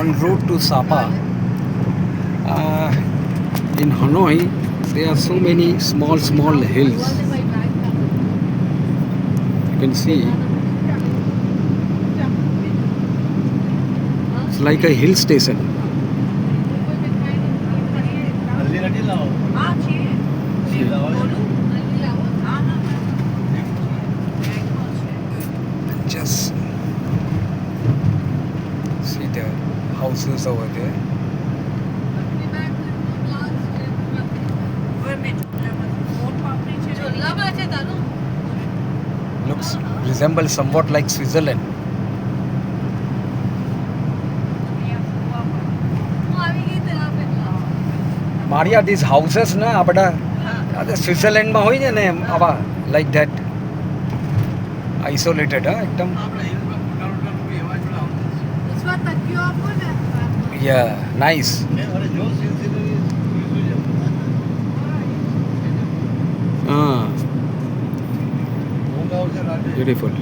en route to Sapa. In Hanoi, there are so many small hills. You can see it's like a hill station. Just see the houses over there. Looks resembles somewhat like Switzerland. Maria, these houses na abada Switzerland માં હોય ને આવા like that isolated એકદમ. Yeah, nice. Beautiful.